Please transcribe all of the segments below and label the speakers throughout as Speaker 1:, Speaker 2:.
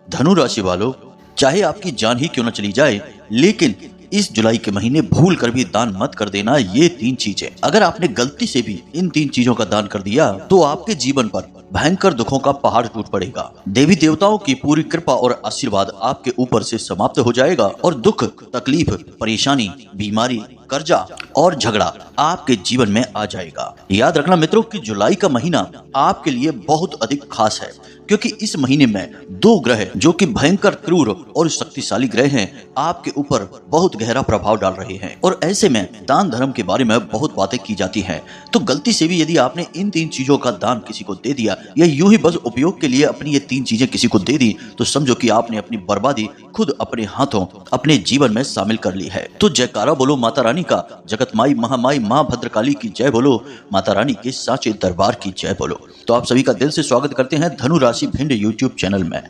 Speaker 1: धनु राशि वालों, चाहे आपकी जान ही क्यों न चली जाए, लेकिन इस जुलाई के महीने भूल कर भी दान मत कर देना ये 3 चीजें। अगर आपने गलती से भी इन 3 चीजों का दान कर दिया तो आपके जीवन पर भयंकर दुखों का पहाड़ टूट पड़ेगा। देवी देवताओं की पूरी कृपा और आशीर्वाद आपके ऊपर से समाप्त हो जाएगा और दुख, तकलीफ, परेशानी, बीमारी, कर्जा और झगड़ा आपके जीवन में आ जाएगा। याद रखना मित्रों कि जुलाई का महीना आपके लिए बहुत अधिक खास है, क्योंकि इस महीने में 2 ग्रह जो कि भयंकर, क्रूर और शक्तिशाली ग्रह हैं, आपके ऊपर बहुत गहरा प्रभाव डाल रहे हैं। और ऐसे में दान धर्म के बारे में बहुत बातें की जाती हैं, तो गलती से भी यदि आपने इन 3 चीजों का दान किसी को दे दिया या यूं ही बस उपयोग के लिए अपनी ये 3 चीजें किसी को दे दी, तो समझो कि आपने अपनी बर्बादी खुद अपने हाथों अपने जीवन में शामिल कर ली है। तो जयकारा बोलो माता रानी का, जगत माई महामाई माँ भद्रकाली की जय बोलो, माता रानी के साचे दरबार की जय बोलो। तो आप सभी का दिल से स्वागत करते हैं धनु राशि भिंड यूट्यूब चैनल में।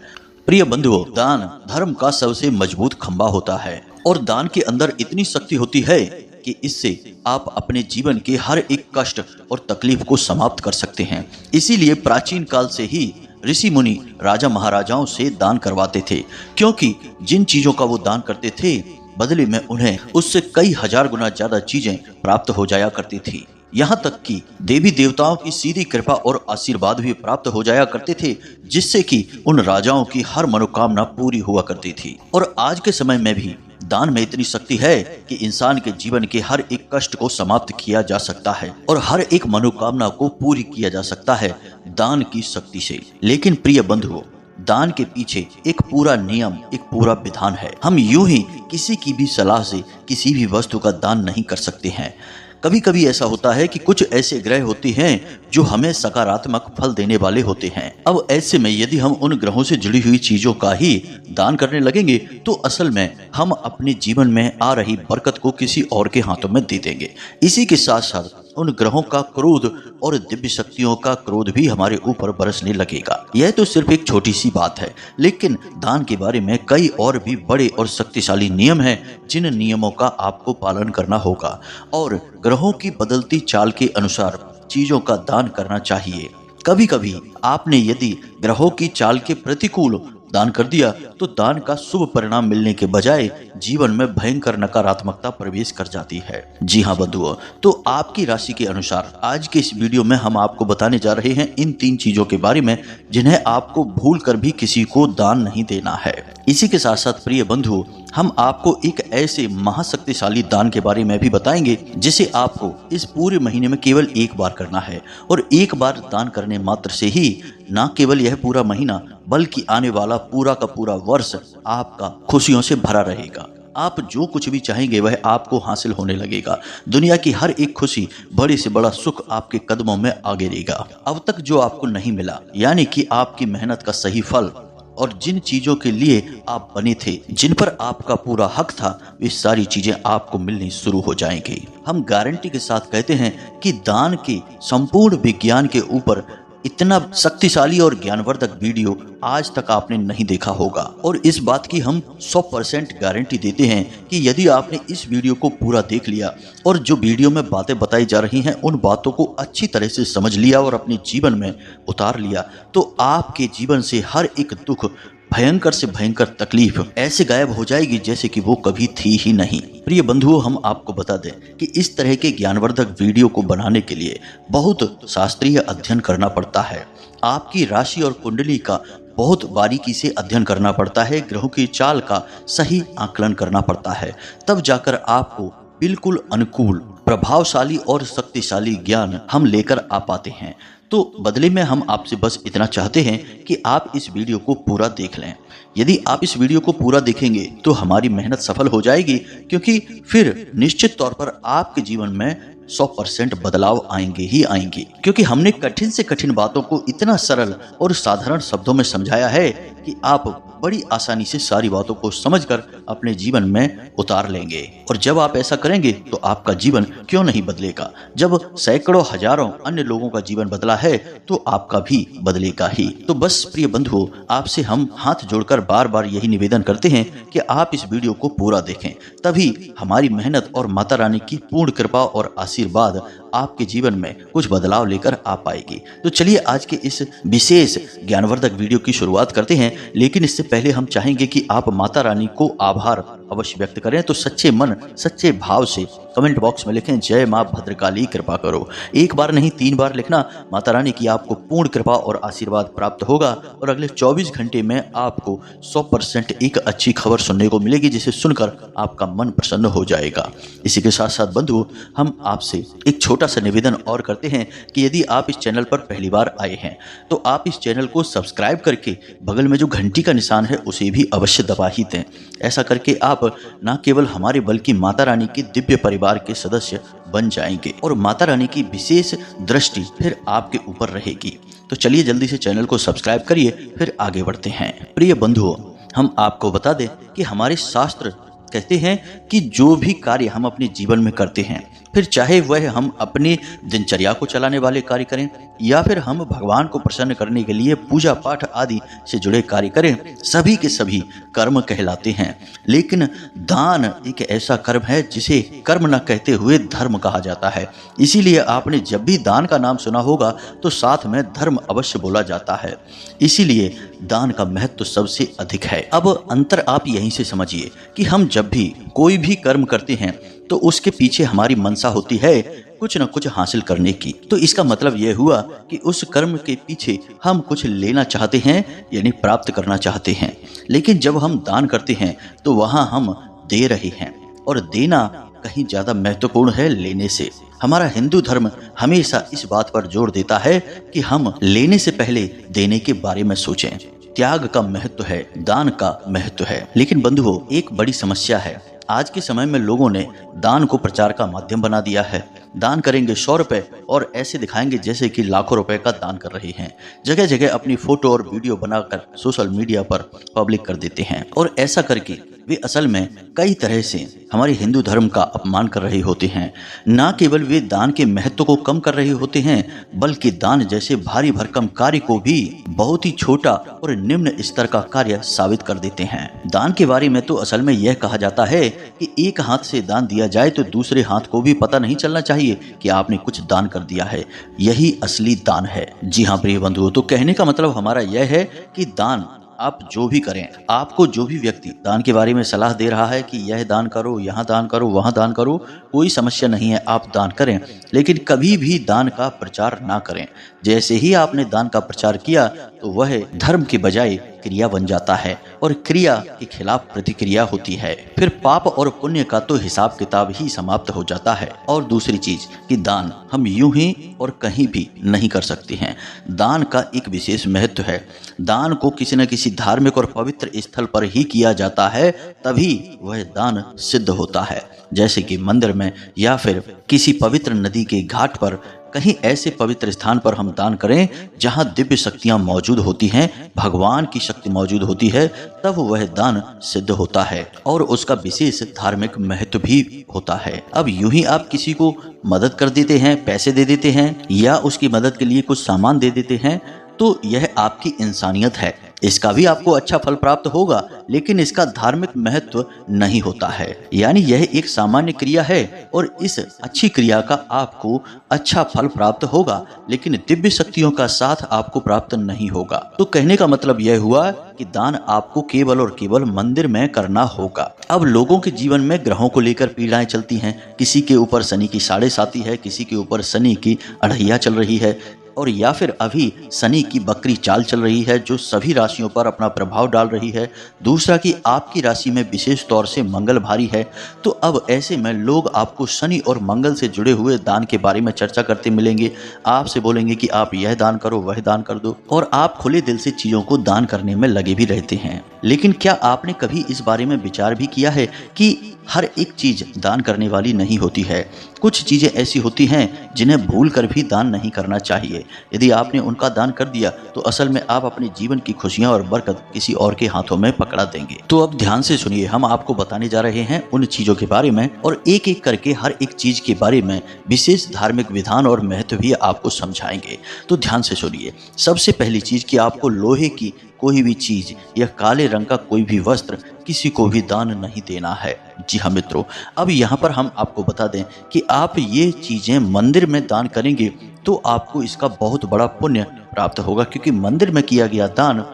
Speaker 1: प्रिय बंधुओं, दान धर्म का सबसे मजबूत खंबा होता है और दान के अंदर इतनी शक्ति होती है कि इससे आप अपने जीवन के हर एक कष्ट और तकलीफ को समाप्त कर सकते हैं। इसीलिए प्राचीन काल से ही ऋषि मुनि राजा महाराजाओं से दान करवाते थे, क्योंकि जिन चीजों का वो दान करते थे बदले में उन्हें उससे कई हजार गुना ज्यादा चीजें प्राप्त हो जाया करती थी। यहाँ तक कि देवी देवताओं की सीधी कृपा और आशीर्वाद भी प्राप्त हो जाया करते थे, जिससे कि उन राजाओं की हर मनोकामना पूरी हुआ करती थी। और आज के समय में भी दान में इतनी शक्ति है कि इंसान के जीवन के हर एक कष्ट को समाप्त किया जा सकता है और हर एक मनोकामना को पूरी किया जा सकता है दान की शक्ति से। लेकिन प्रिय बंधुओं, दान के पीछे एक पूरा नियम, एक पूरा विधान है। हम यूं ही किसी की भी सलाह से किसी भी वस्तु का दान नहीं कर सकते हैं। कभी कभी ऐसा होता है कि कुछ ऐसे ग्रह होते हैं जो हमें सकारात्मक फल देने वाले होते हैं। अब ऐसे में यदि हम उन ग्रहों से जुड़ी हुई चीजों का ही दान करने लगेंगे तो असल में हम अपने जीवन में आ रही बरकत को किसी और के हाथों में दे देंगे। इसी के साथ साथ उन ग्रहों का क्रोध और दिव्य शक्तियों का क्रोध भी हमारे ऊपर बरसने लगेगा। यह तो सिर्फ एक छोटी सी बात है, लेकिन दान के बारे में कई और भी बड़े और शक्तिशाली नियम हैं जिन नियमों का आपको पालन करना होगा और ग्रहों की बदलती चाल के अनुसार चीजों का दान करना चाहिए। कभी कभी आपने यदि ग्रहों की चाल के प्रतिकूल दान कर दिया तो दान का शुभ परिणाम मिलने के बजाय जीवन में भयंकर नकारात्मकता प्रवेश कर जाती है। जी हाँ बंधुओं, तो आपकी राशि के अनुसार आज के इस वीडियो में हम आपको बताने जा रहे हैं इन 3 चीजों के बारे में जिन्हें आपको भूल कर भी किसी को दान नहीं देना है। इसी के साथ साथ प्रिय बंधुओं, हम आपको एक ऐसे महाशक्तिशाली दान के बारे में भी बताएंगे जिसे आपको इस पूरे महीने में केवल एक बार करना है। और एक बार दान करने मात्र से ही न केवल यह पूरा महीना बल्कि आने वाला पूरा का पूरा वर्ष आपका खुशियों से भरा रहेगा। आप जो कुछ भी चाहेंगे वह आपको हासिल होने लगेगा। दुनिया की हर एक खुशी, बड़े से बड़ा सुख आपके कदमों में आ गिरेगा। अब तक जो आपको नहीं मिला, यानी कि आपकी मेहनत का सही फल और जिन चीजों के लिए आप बने थे, जिन पर आपका पूरा हक था, वे सारी चीजें आपको मिलनी शुरू हो जाएंगी। हम गारंटी के साथ कहते हैं कि दान के संपूर्ण विज्ञान के ऊपर इतना शक्तिशाली और ज्ञानवर्धक वीडियो आज तक आपने नहीं देखा होगा। और इस बात की हम 100% गारंटी देते हैं कि यदि आपने इस वीडियो को पूरा देख लिया और जो वीडियो में बातें बताई जा रही हैं उन बातों को अच्छी तरह से समझ लिया और अपने जीवन में उतार लिया, तो आपके जीवन से हर एक दुख, भयंकर से भयंकर तकलीफ ऐसे गायब हो जाएगी जैसे कि वो कभी थी ही नहीं। प्रिय बंधुओं, हम आपको बता दें कि इस तरह के ज्ञानवर्धक वीडियो को बनाने के लिए बहुत शास्त्रीय अध्ययन करना पड़ता है। आपकी राशि और कुंडली का बहुत बारीकी से अध्ययन करना पड़ता है, ग्रहों की चाल का सही आकलन करना पड़ता है, तब जाकर आपको बिल्कुल अनुकूल, प्रभावशाली और शक्तिशाली ज्ञान हम लेकर आ पाते हैं। तो बदले में हम आपसे बस इतना चाहते हैं कि आप इस वीडियो को पूरा देख लें। यदि आप इस वीडियो को पूरा देखेंगे तो हमारी मेहनत सफल हो जाएगी, क्योंकि फिर निश्चित तौर पर आपके जीवन में 100% बदलाव आएंगे ही आएंगे, क्योंकि हमने कठिन से कठिन बातों को इतना सरल और साधारण शब्दों में समझाया है कि आप बड़ी आसानी से सारी बातों को समझकर अपने जीवन में उतार लेंगे। और जब आप ऐसा करेंगे तो आपका जीवन क्यों नहीं बदलेगा। जब सैकड़ों हजारों अन्य लोगों का जीवन बदला है तो आपका भी बदलेगा ही। तो बस प्रिय बंधुओं, आपसे हम हाथ जोड़कर बार बार यही निवेदन करते हैं कि आप इस वीडियो को पूरा देखें, तभी हमारी मेहनत और माता रानी की पूर्ण कृपा और आशीर्वाद आपके जीवन में कुछ बदलाव लेकर आ पाएगी। तो चलिए आज के इस विशेष ज्ञानवर्धक वीडियो की शुरुआत करते हैं, लेकिन इससे पहले हम चाहेंगे कि आप माता रानी को आभार अवश्य व्यक्त करें। तो सच्चे मन सच्चे भाव से कमेंट बॉक्स में लिखें, जय मां भद्रकाली कृपा करो। एक बार नहीं 3 बार लिखना। माता रानी की आपको पूर्ण कृपा और आशीर्वाद प्राप्त होगा और अगले 24 घंटे में आपको 100% एक अच्छी खबर सुनने को मिलेगी, जिसे सुनकर आपका मन प्रसन्न हो जाएगा। इसी के साथ साथ बंधु, हम आपसे एक छोटा सा निवेदन और करते हैं कि यदि आप इस चैनल पर पहली बार आए हैं तो आप इस चैनल को सब्सक्राइब करके बगल में जो घंटी का निशान है उसे भी अवश्य दबा ही दें। ऐसा करके आप न केवल हमारे बल्कि माता रानी के दिव्य परिवार के सदस्य बन जाएंगे और माता रानी की विशेष दृष्टि फिर आपके ऊपर रहेगी। तो चलिए जल्दी से चैनल को सब्सक्राइब करिए, फिर आगे बढ़ते हैं। प्रिय बंधुओं, हम आपको बता दें कि हमारे शास्त्र कहते हैं कि जो भी कार्य हम अपने जीवन में करते हैं, फिर चाहे वह हम अपनी दिनचर्या को चलाने वाले कार्य करें या फिर हम भगवान को प्रसन्न करने के लिए पूजा पाठ आदि से जुड़े कार्य करें, सभी के सभी कर्म कहलाते हैं। लेकिन दान एक ऐसा कर्म है जिसे कर्म न कहते हुए धर्म कहा जाता है। इसीलिए आपने जब भी दान का नाम सुना होगा तो साथ में धर्म अवश्य बोला जाता है। इसीलिए दान का महत्व सबसे अधिक है। अब अंतर आप यहीं से समझिए कि हम जब भी कोई भी कर्म करते हैं तो उसके पीछे हमारी मनसा होती है कुछ न कुछ हासिल करने की। तो इसका मतलब यह हुआ कि उस कर्म के पीछे हम कुछ लेना चाहते हैं, यानी प्राप्त करना चाहते हैं। लेकिन जब हम दान करते हैं तो वहां हम दे रहे हैं, और देना कहीं ज्यादा महत्वपूर्ण है लेने से। हमारा हिंदू धर्म हमेशा इस बात पर जोर देता है कि हम लेने से पहले देने के बारे में सोचें। त्याग का महत्व है, दान का महत्व है। लेकिन बंधुओं, एक बड़ी समस्या है। आज के समय में लोगों ने दान को प्रचार का माध्यम बना दिया है। दान करेंगे 100 रुपए और ऐसे दिखाएंगे जैसे कि लाखों रुपए का दान कर रहे हैं। जगह जगह अपनी फोटो और वीडियो बनाकर सोशल मीडिया पर पब्लिक कर देते हैं, और ऐसा करके वे असल में कई तरह से हमारे हिंदू धर्म का अपमान कर रहे होते हैं। न केवल वे दान के महत्व को कम कर रहे होते हैं, बल्कि दान जैसे भारी भरकम कार्य को भी बहुत ही छोटा और निम्न स्तर का कार्य साबित कर देते हैं। दान के बारे में तो असल में यह कहा जाता है कि एक हाथ से दान दिया जाए तो दूसरे हाथ को भी पता नहीं चलना चाहिए कि आपने कुछ दान कर दिया है। यही असली दान है। जी हाँ प्रिय बंधुओं, तो कहने का मतलब हमारा यह है कि दान आप जो भी करें, आपको जो भी व्यक्ति दान के बारे में सलाह दे रहा है कि यह दान करो, यहाँ दान करो, वहाँ दान करो, कोई समस्या नहीं है, आप दान करें। लेकिन कभी भी दान का प्रचार ना करें। जैसे ही आपने दान का प्रचार किया तो वह धर्म के बजाय क्रिया बन जाता है, और क्रिया के खिलाफ प्रतिक्रिया होती है। फिर पाप और पुण्य का तो हिसाब किताब ही समाप्त हो जाता है। और दूसरी चीज कि दान हम यूं ही और कहीं भी नहीं कर सकते हैं। दान का एक विशेष महत्व है। दान को किसी न किसी धार्मिक और पवित्र स्थल पर ही किया जाता है, तभी वह दान सिद्ध होता है। जैसे कि मंदिर में या फिर किसी पवित्र नदी के घाट पर, कहीं ऐसे पवित्र स्थान पर हम दान करें जहां दिव्य शक्तियां मौजूद होती हैं, भगवान की शक्ति मौजूद होती है, तब वह दान सिद्ध होता है और उसका विशेष धार्मिक महत्व भी होता है। अब यूं ही आप किसी को मदद कर देते हैं, पैसे दे देते हैं या उसकी मदद के लिए कुछ सामान दे देते हैं, तो यह आपकी इंसानियत है। इसका भी आपको अच्छा फल प्राप्त होगा, लेकिन इसका धार्मिक महत्व नहीं होता है। यानी यह एक सामान्य क्रिया है और इस अच्छी क्रिया का आपको अच्छा फल प्राप्त होगा, लेकिन दिव्य शक्तियों का साथ आपको प्राप्त नहीं होगा। तो कहने का मतलब यह हुआ कि दान आपको केवल और केवल मंदिर में करना होगा। अब लोगों के जीवन में ग्रहों को लेकर पीड़ाएं चलती हैं। किसी के ऊपर शनि की 7.5 है, किसी के ऊपर शनि की 2.5 चल रही है, और या फिर अभी शनि की बकरी चाल चल रही है जो सभी राशियों पर अपना प्रभाव डाल रही है। दूसरा कि आपकी राशि में विशेष तौर से मंगल भारी है। तो अब ऐसे में लोग आपको शनि और मंगल से जुड़े हुए दान के बारे में चर्चा करते मिलेंगे। आपसे बोलेंगे कि आप यह दान करो, वह दान कर दो, और आप खुले दिल से चीजों को दान करने में लगे भी रहते हैं। लेकिन क्या आपने कभी इस बारे में विचार भी किया है कि हर एक चीज दान करने वाली नहीं होती है? कुछ चीजें ऐसी होती हैं जिन्हें भूल कर भी दान नहीं करना चाहिए। यदि आपने उनका दान कर दिया तो असल में आप अपने जीवन की खुशियां और बरकत किसी और के हाथों में पकड़ा देंगे। तो अब ध्यान से सुनिए, हम आपको बताने जा रहे हैं उन चीजों के बारे में, और एक एक करके हर एक चीज के बारे में विशेष धार्मिक विधान और महत्व भी आपको समझाएंगे। तो ध्यान से सुनिए। सबसे पहली चीज कि आपको लोहे की कोई भी चीज या काले रंग का कोई भी वस्त्र किसी को भी दान नहीं देना है। जी हाँ मित्रों, अब यहाँ पर हम आपको बता दें कि आप ये चीज़ें मंदिर में दान करेंगे तो आपको इसका बहुत बड़ा पुण्य प्राप्त होगा, क्योंकि मंदिर में किया गया दान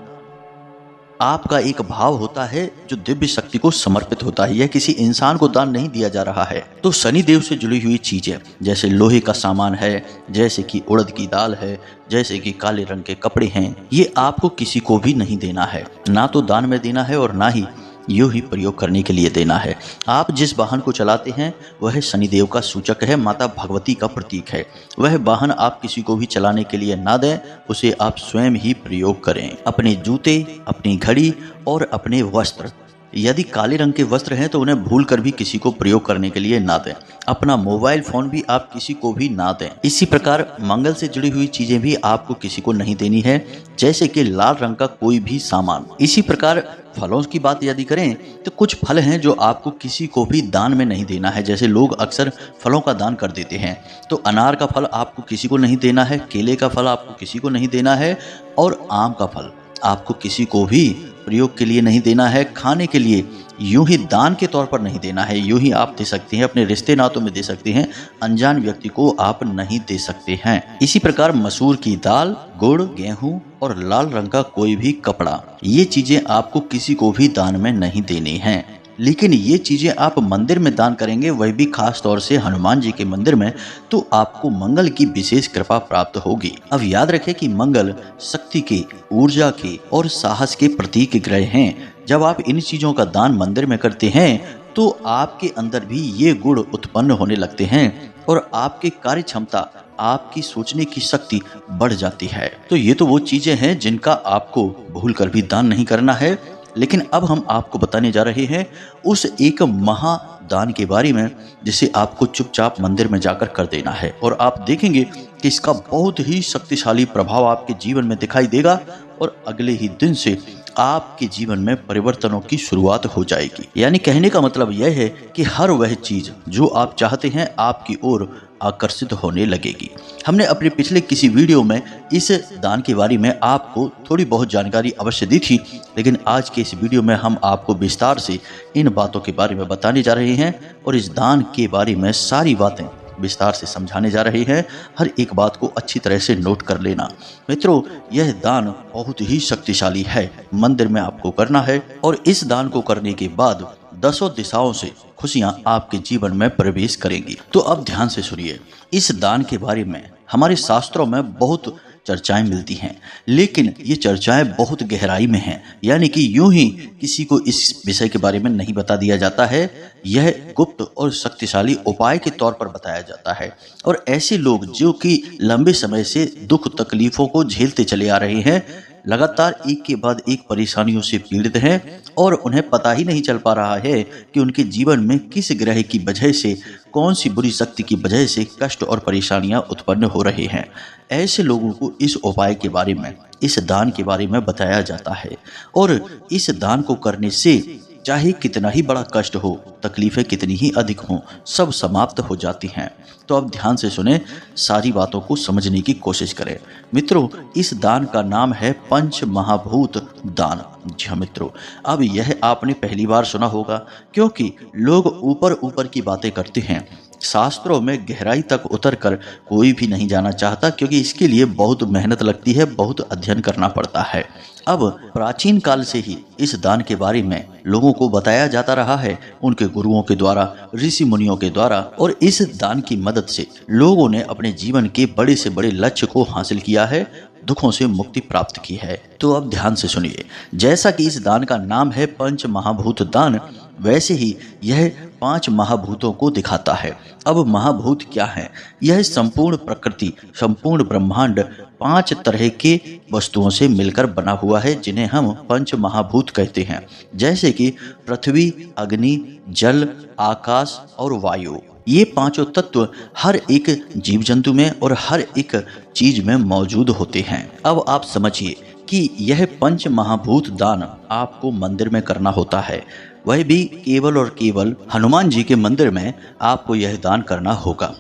Speaker 1: आपका एक भाव होता है जो दिव्य शक्ति को समर्पित होता है। यह किसी इंसान को दान नहीं दिया जा रहा है। तो शनि देव से जुड़ी हुई चीजें जैसे लोहे का सामान है, जैसे कि उड़द की दाल है, जैसे कि काले रंग के कपड़े हैं, ये आपको किसी को भी नहीं देना है। ना तो दान में देना है और ना ही यूं ही प्रयोग करने के लिए देना है। आप जिस वाहन को चलाते हैं वह शनिदेव का सूचक है, माता भगवती का प्रतीक है। वह वाहन आप किसी को भी चलाने के लिए ना दें, उसे आप स्वयं ही प्रयोग करें। अपने जूते, अपनी घड़ी और अपने वस्त्र, यदि काले रंग के वस्त्र हैं तो उन्हें भूल कर भी किसी को प्रयोग करने के लिए ना दें। अपना मोबाइल फोन भी आप किसी को भी ना दें। इसी प्रकार मंगल से जुड़ी हुई चीजें भी आपको किसी को नहीं देनी है, जैसे कि लाल रंग का कोई भी सामान। इसी प्रकार फलों की बात यदि करें तो कुछ फल हैं जो आपको किसी को भी दान में नहीं देना है। जैसे लोग अक्सर फलों का दान कर देते हैं, तो अनार का फल आपको किसी को नहीं देना है, केले का फल आपको किसी को नहीं देना है, और आम का फल आपको किसी को भी प्रयोग के लिए नहीं देना है, खाने के लिए यूं ही दान के तौर पर नहीं देना है। यूं ही आप दे सकते हैं, अपने रिश्ते नातों में दे सकते हैं, अनजान व्यक्ति को आप नहीं दे सकते हैं। इसी प्रकार मसूर की दाल, गुड़, गेहूं और लाल रंग का कोई भी कपड़ा, ये चीजें आपको किसी को भी दान में नहीं देनी हैं। लेकिन ये चीजें आप मंदिर में दान करेंगे, वह भी खास तौर से हनुमान जी के मंदिर में, तो आपको मंगल की विशेष कृपा प्राप्त होगी। अब याद रखें कि मंगल शक्ति के, ऊर्जा के और साहस के प्रतीक ग्रह हैं। जब आप इन चीजों का दान मंदिर में करते हैं तो आपके अंदर भी ये गुण उत्पन्न होने लगते हैं और आपकी कार्य क्षमता, आपकी सोचने की शक्ति बढ़ जाती है। तो ये तो वो चीजें हैं जिनका आपको भूल कर भी दान नहीं करना है। लेकिन अब हम आपको बताने जा रहे हैं उस एक महादान के बारे में जिसे आपको चुपचाप मंदिर में जाकर कर देना है, और आप देखेंगे कि इसका बहुत ही शक्तिशाली प्रभाव आपके जीवन में दिखाई देगा और अगले ही दिन से आपके जीवन में परिवर्तनों की शुरुआत हो जाएगी। यानी कहने का मतलब यह है कि हर वह चीज जो आप चाहते हैं आपकी ओर आकर्षित होने लगेगी। हमने अपने पिछले किसी वीडियो में इस दान के बारे में आपको थोड़ी बहुत जानकारी अवश्य दी थी, लेकिन आज के इस वीडियो में हम आपको विस्तार से इन बातों के बारे में बताने जा रहे हैं और इस दान के बारे में सारी बातें विस्तार से समझाने जा रहे हैं। हर एक बात को अच्छी तरह से नोट कर लेना। मित्रों, यह दान बहुत ही शक्तिशाली है, मंदिर में आपको करना है और इस दान को करने के बाद 10 दिशाओं से खुशियां आपके जीवन में प्रवेश करेंगी। तो अब ध्यान से सुनिए, इस दान के बारे में हमारे शास्त्रों में बहुत चर्चाएं मिलती हैं, लेकिन ये चर्चाएं बहुत गहराई में हैं। यानी कि यूं ही किसी को इस विषय के बारे में नहीं बता दिया जाता है, यह गुप्त और शक्तिशाली उपाय के तौर पर बताया जाता है। और ऐसे लोग जो कि लंबे समय से दुख तकलीफों को झेलते चले आ रहे हैं, लगातार एक के बाद एक परेशानियों से पीड़ित हैं और उन्हें पता ही नहीं चल पा रहा है कि उनके जीवन में किस ग्रह की वजह से, कौन सी बुरी शक्ति की वजह से कष्ट और परेशानियां उत्पन्न हो रहे हैं। ऐसे लोगों को इस उपाय के बारे में, इस दान के बारे में बताया जाता है और इस दान को करने से चाहे कितना ही बड़ा कष्ट हो, तकलीफें कितनी ही अधिक हों, सब समाप्त हो जाती हैं। तो अब ध्यान से सुने, सारी बातों को समझने की कोशिश करें। मित्रों, इस दान का नाम है पंच महाभूत दान। जी हाँ मित्रों, अब यह आपने पहली बार सुना होगा, क्योंकि लोग ऊपर ऊपर की बातें करते हैं। शास्त्रों में गहराई तक उतर कर कोई भी नहीं जाना चाहता, क्योंकि इसके लिए बहुत मेहनत लगती है, बहुत अध्ययन करना पड़ता है। अब प्राचीन काल से ही इस दान के बारे में लोगों को बताया जाता रहा है, उनके गुरुओं के द्वारा, ऋषि मुनियों के द्वारा, और इस दान की मदद से लोगों ने अपने जीवन के बड़े से बड़े लक्ष्य को हासिल किया है, दुखों से मुक्ति प्राप्त की है। तो अब ध्यान से सुनिए, जैसा कि इस दान का नाम है पंच महाभूत दान, वैसे ही यह 5 महाभूतों को दिखाता है। अब महाभूत क्या है? यह संपूर्ण प्रकृति, संपूर्ण ब्रह्मांड 5 तरह के वस्तुओं से मिलकर बना हुआ है, जिन्हें हम पंच महाभूत कहते हैं। जैसे कि पृथ्वी, अग्नि, जल, आकाश और वायु। ये 5 तत्व हर एक जीव जंतु में और हर एक चीज में मौजूद होते हैं। अब आप समझिए कि यह पंच महाभूत दान आपको मंदिर में करना होता है, वह भी केवल और केवल हनुमान जी के मंदिर में आपको यह दान करना होगा।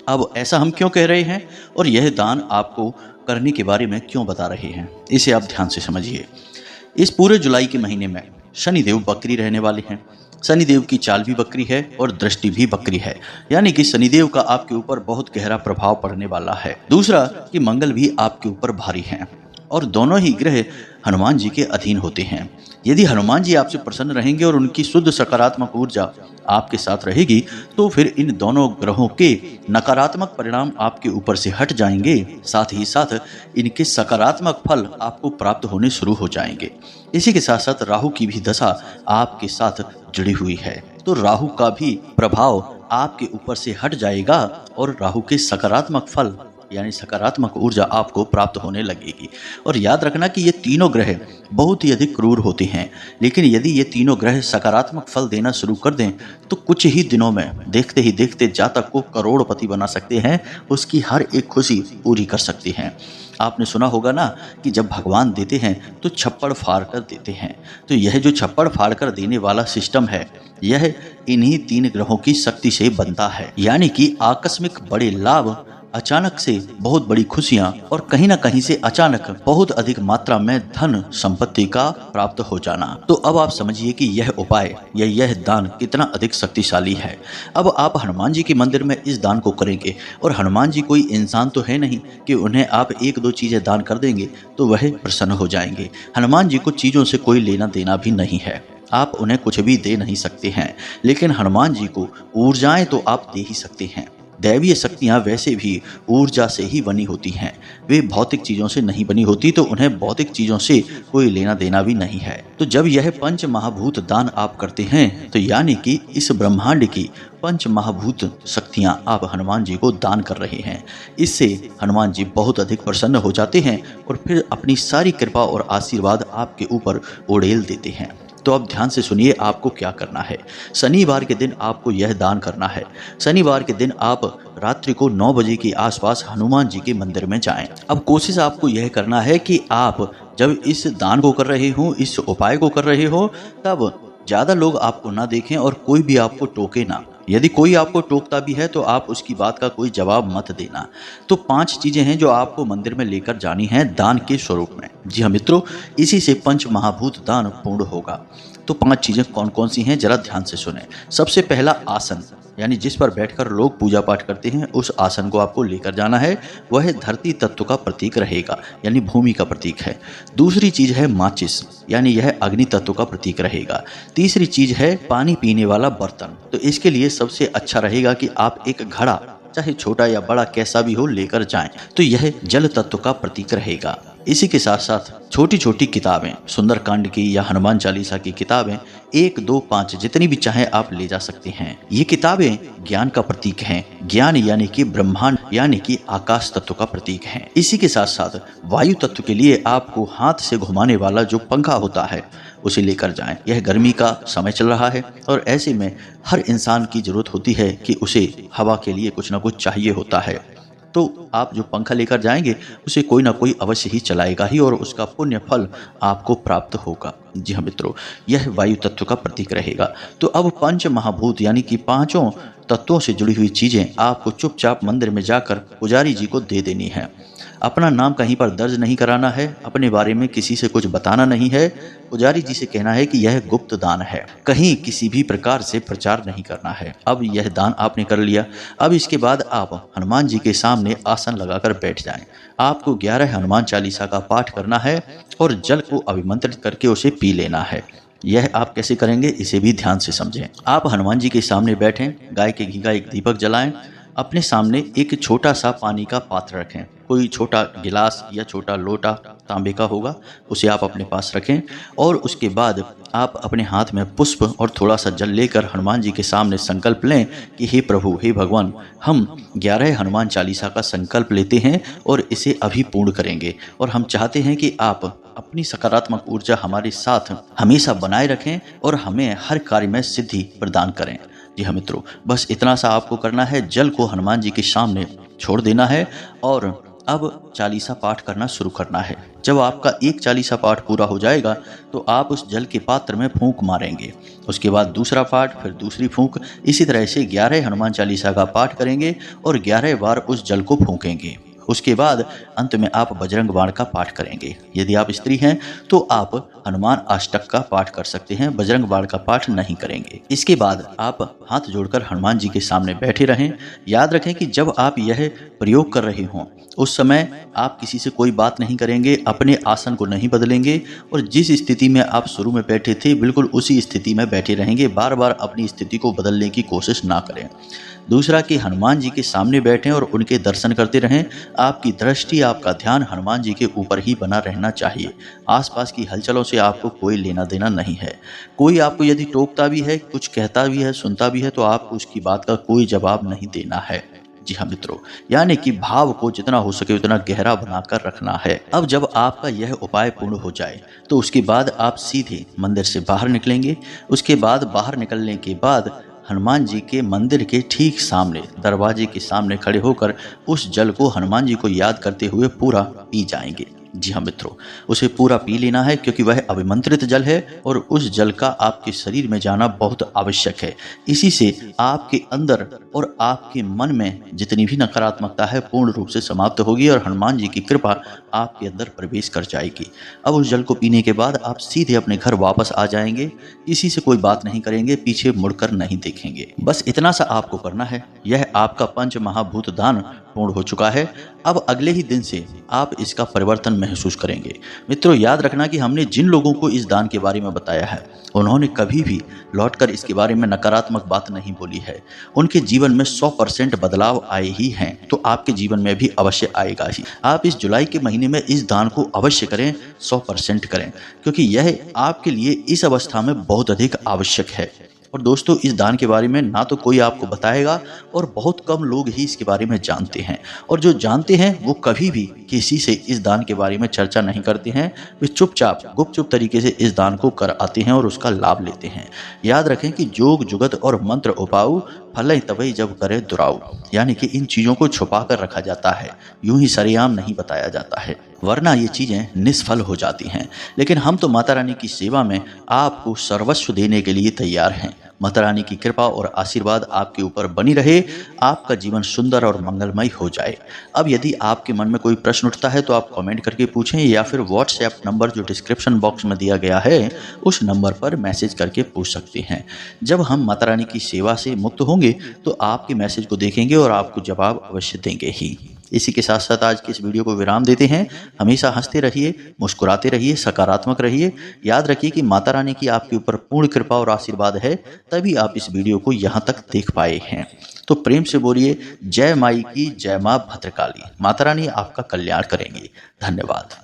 Speaker 1: अब ऐसा हम क्यों कह रहे हैं और यह दान आपको करने के बारे में क्यों बता रहे हैं, इसे आप ध्यान से समझिए। इस पूरे जुलाई के महीने में शनिदेव बकरी रहने वाले हैं। शनिदेव की चाल भी वक्री है और दृष्टि भी वक्री है, यानी कि शनिदेव का आपके ऊपर बहुत गहरा प्रभाव पड़ने वाला है। दूसरा कि मंगल भी आपके ऊपर भारी हैं और दोनों ही ग्रह हनुमान जी के अधीन होते हैं। यदि हनुमान जी आपसे प्रसन्न रहेंगे और उनकी शुद्ध सकारात्मक ऊर्जा आपके साथ रहेगी तो फिर इन दोनों ग्रहों के नकारात्मक परिणाम आपके ऊपर से हट जाएंगे, साथ ही साथ इनके सकारात्मक फल आपको प्राप्त होने शुरू हो जाएंगे। इसी के साथ साथ राहु की भी दशा आपके साथ जुड़ी हुई है, तो राहु का भी प्रभाव आपके ऊपर से हट जाएगा और राहु के सकारात्मक फल यानी सकारात्मक ऊर्जा आपको प्राप्त होने लगेगी। और याद रखना कि ये तीनों ग्रह बहुत ही अधिक क्रूर होते हैं, लेकिन यदि ये तीनों ग्रह सकारात्मक फल देना शुरू कर दें तो कुछ ही दिनों में देखते ही देखते जातक को करोड़पति बना सकते हैं, उसकी हर एक खुशी पूरी कर सकती हैं। आपने सुना होगा ना कि जब भगवान देते हैं तो छप्पड़ फाड़ कर देते हैं, तो यह जो छप्पड़ फाड़ कर देने वाला सिस्टम है यह इन्हीं तीन ग्रहों की शक्ति से बनता है, यानी कि आकस्मिक बड़े लाभ, अचानक से बहुत बड़ी खुशियां और कहीं ना कहीं से अचानक बहुत अधिक मात्रा में धन संपत्ति का प्राप्त हो जाना। तो अब आप समझिए कि यह उपाय या यह दान कितना अधिक शक्तिशाली है। अब आप हनुमान जी के मंदिर में इस दान को करेंगे और हनुमान जी कोई इंसान तो है नहीं कि उन्हें आप एक दो चीजें दान कर देंगे तो वह प्रसन्न हो जाएंगे। हनुमान जी को चीजों से कोई लेना देना भी नहीं है, आप उन्हें कुछ भी दे नहीं सकते हैं, लेकिन हनुमान जी को ऊर्जाएं तो आप दे ही सकते हैं। दैवीय शक्तियाँ वैसे भी ऊर्जा से ही बनी होती हैं, वे भौतिक चीज़ों से नहीं बनी होती, तो उन्हें भौतिक चीज़ों से कोई लेना देना भी नहीं है। तो जब यह पंच महाभूत दान आप करते हैं तो यानी कि इस ब्रह्मांड की पंच महाभूत शक्तियाँ आप हनुमान जी को दान कर रहे हैं। इससे हनुमान जी बहुत अधिक प्रसन्न हो जाते हैं और फिर अपनी सारी कृपा और आशीर्वाद आपके ऊपर उड़ेल देते हैं। तो अब ध्यान से सुनिए आपको क्या करना है। शनिवार के दिन आपको यह दान करना है। शनिवार के दिन आप रात्रि को 9 बजे के आसपास हनुमान जी के मंदिर में जाएं। अब कोशिश आपको यह करना है कि आप जब इस दान को कर रहे हो, इस उपाय को कर रहे हो, तब ज़्यादा लोग आपको ना देखें और कोई भी आपको टोके ना। यदि कोई आपको टोकता भी है तो आप उसकी बात का कोई जवाब मत देना। तो 5 चीज़ें हैं जो आपको मंदिर में लेकर जानी हैं दान के स्वरूप में। जी हाँ मित्रों, इसी से पंच महाभूत दान पूर्ण होगा। तो 5 चीज़ें कौन कौन सी हैं जरा ध्यान से सुने। सबसे पहला आसन, यानी जिस पर बैठकर लोग पूजा पाठ करते हैं उस आसन को आपको लेकर जाना है। वह धरती तत्व का प्रतीक रहेगा, यानी भूमि का प्रतीक है। दूसरी चीज है माचिस, यानी यह अग्नि तत्व का प्रतीक रहेगा। तीसरी चीज है पानी पीने वाला बर्तन। तो इसके लिए सबसे अच्छा रहेगा कि आप एक घड़ा, चाहे छोटा या बड़ा कैसा भी हो, लेकर जाएं। तो यह जल तत्व का प्रतीक रहेगा। इसी के साथ साथ छोटी छोटी किताबें, सुंदरकांड की या हनुमान चालीसा की किताबें 1, 2, 5 जितनी भी चाहे आप ले जा सकते हैं। ये किताबें ज्ञान का प्रतीक हैं। ज्ञान यानी कि ब्रह्मांड यानी कि आकाश तत्व का प्रतीक है। इसी के साथ साथ वायु तत्व के लिए आपको हाथ से घुमाने वाला जो पंखा होता है उसे लेकर जाएं। यह गर्मी का समय चल रहा है और ऐसे में हर इंसान की जरूरत होती है कि उसे हवा के लिए कुछ ना कुछ चाहिए होता है। तो आप जो पंखा लेकर जाएंगे उसे कोई ना कोई अवश्य ही चलाएगा ही और उसका पुण्य फल आपको प्राप्त होगा। जी हाँ मित्रों, यह वायु तत्व का प्रतीक रहेगा। तो अब पंच महाभूत यानी कि 5 तत्वों से जुड़ी हुई चीजें आपको चुपचाप मंदिर में जाकर पुजारी जी को दे देनी है। अपना नाम कहीं पर दर्ज नहीं कराना है, अपने बारे में किसी से कुछ बताना नहीं है। पुजारी जी से कहना है कि यह गुप्त दान है, कहीं किसी भी प्रकार से प्रचार नहीं करना है। अब यह दान आपने कर लिया। अब इसके बाद आप हनुमान जी के सामने आसन लगाकर बैठ जाएं। आपको 11 हनुमान चालीसा का पाठ करना है और जल को अभिमंत्रित करके उसे पी लेना है। यह आप कैसे करेंगे इसे भी ध्यान से समझें। आप हनुमान जी के सामने बैठें, गाय के घी का एक दीपक जलाएं, अपने सामने एक छोटा सा पानी का पात्र रखें। कोई छोटा गिलास या छोटा लोटा तांबे का होगा, उसे आप अपने पास रखें और उसके बाद आप अपने हाथ में पुष्प और थोड़ा सा जल लेकर हनुमान जी के सामने संकल्प लें कि हे प्रभु, हे भगवान, हम 11 हनुमान चालीसा का संकल्प लेते हैं और इसे अभी पूर्ण करेंगे और हम चाहते हैं कि आप अपनी सकारात्मक ऊर्जा हमारे साथ हमेशा बनाए रखें और हमें हर कार्य में सिद्धि प्रदान करें। जी हाँ मित्रों, बस इतना सा आपको करना है। जल को हनुमान जी के सामने छोड़ देना है और अब चालीसा पाठ करना शुरू करना है। जब आपका एक चालीसा पाठ पूरा हो जाएगा तो आप उस जल के पात्र में फूंक मारेंगे। उसके बाद दूसरा पाठ, फिर दूसरी फूंक, इसी तरह से 11 हनुमान चालीसा का पाठ करेंगे और 11 बार उस जल को फूंकेंगे। उसके बाद अंत में आप बजरंग बाण का पाठ करेंगे। यदि आप स्त्री हैं तो आप हनुमान अष्टक का पाठ कर सकते हैं, बजरंग बाण का पाठ नहीं करेंगे। इसके बाद आप हाथ जोड़कर हनुमान जी के सामने बैठे रहें। याद रखें कि जब आप यह प्रयोग कर रहे हों उस समय आप किसी से कोई बात नहीं करेंगे, अपने आसन को नहीं बदलेंगे और जिस स्थिति में आप शुरू में बैठे थे बिल्कुल उसी स्थिति में बैठे रहेंगे। बार बार अपनी स्थिति को बदलने की कोशिश ना करें। दूसरा कि हनुमान जी के सामने बैठें और उनके दर्शन करते रहें। आपकी दृष्टि, आपका ध्यान हनुमान जी के ऊपर ही बना रहना चाहिए। आसपास की हलचलों से आपको कोई लेना देना नहीं है। कोई आपको यदि टोकता भी है, कुछ कहता भी है, सुनता भी है तो आपको उसकी बात का कोई जवाब नहीं देना है। जी हाँ मित्रों, यानी कि भाव को जितना हो सके उतना गहरा बनाकर रखना है। अब जब आपका यह उपाय पूर्ण हो जाए तो उसके बाद आप सीधे मंदिर से बाहर निकलेंगे। उसके बाद बाहर निकलने के बाद हनुमान जी के मंदिर के ठीक सामने दरवाजे के सामने खड़े होकर उस जल को हनुमान जी को याद करते हुए पूरा पी जाएंगे। जी हाँ मित्रों, उसे पूरा पी लेना है क्योंकि वह अभिमंत्रित जल है और उस जल का आपके शरीर में जाना बहुत आवश्यक है। इसी से आपके अंदर और आपके मन में जितनी भी नकारात्मकता है पूर्ण रूप से समाप्त होगी और हनुमान जी की कृपा आपके अंदर प्रवेश कर जाएगी। अब उस जल को पीने के बाद आप सीधे अपने घर वापस आ जाएंगे। किसी से कोई बात नहीं करेंगे, पीछे मुड़कर नहीं देखेंगे। बस इतना सा आपको करना है। यह आपका पंच महाभूत दान पूर्ण हो चुका है। अब अगले ही दिन से आप इसका परिवर्तन महसूस करेंगे। मित्रों, याद रखना कि हमने जिन लोगों को इस दान के बारे में बताया है उन्होंने कभी भी लौटकर इसके बारे में नकारात्मक बात नहीं बोली है। उनके जीवन में 100% बदलाव आए ही हैं, तो आपके जीवन में भी अवश्य आएगा ही। आप इस जुलाई के महीने में इस दान को अवश्य करें, 100% करें, क्योंकि यह आपके लिए इस अवस्था में बहुत अधिक आवश्यक है। और दोस्तों, इस दान के बारे में ना तो कोई आपको बताएगा और बहुत कम लोग ही इसके बारे में जानते हैं, और जो जानते हैं वो कभी भी किसी से इस दान के बारे में चर्चा नहीं करते हैं। वे चुपचाप गुपचुप तरीके से इस दान को कर आते हैं और उसका लाभ लेते हैं। याद रखें कि जोग जुगत और मंत्र उपाऊ फल तबई जब करे दुराऊ, यानी कि इन चीज़ों को छुपा कर रखा जाता है, यूं ही सरेआम नहीं बताया जाता है, वरना ये चीज़ें निष्फल हो जाती हैं। लेकिन हम तो माता रानी की सेवा में आपको सर्वस्व देने के लिए तैयार हैं। माता रानी की कृपा और आशीर्वाद आपके ऊपर बनी रहे, आपका जीवन सुंदर और मंगलमय हो जाए। अब यदि आपके मन में कोई प्रश्न उठता है तो आप कमेंट करके पूछें या फिर व्हाट्सएप नंबर जो डिस्क्रिप्शन बॉक्स में दिया गया है उस नंबर पर मैसेज करके पूछ सकते हैं। जब हम माता रानी की सेवा से मुक्त होंगे तो आपके मैसेज को देखेंगे और आपको जवाब अवश्य देंगे ही। इसी के साथ साथ आज की इस वीडियो को विराम देते हैं। हमेशा हंसते रहिए, मुस्कुराते रहिए, सकारात्मक रहिए। याद रखिए कि माता रानी की आपके ऊपर पूर्ण कृपा और आशीर्वाद है, तभी आप इस वीडियो को यहाँ तक देख पाए हैं। तो प्रेम से बोलिए जय माई की, जय माँ भद्रकाली। माता रानी आपका कल्याण करेंगी। धन्यवाद।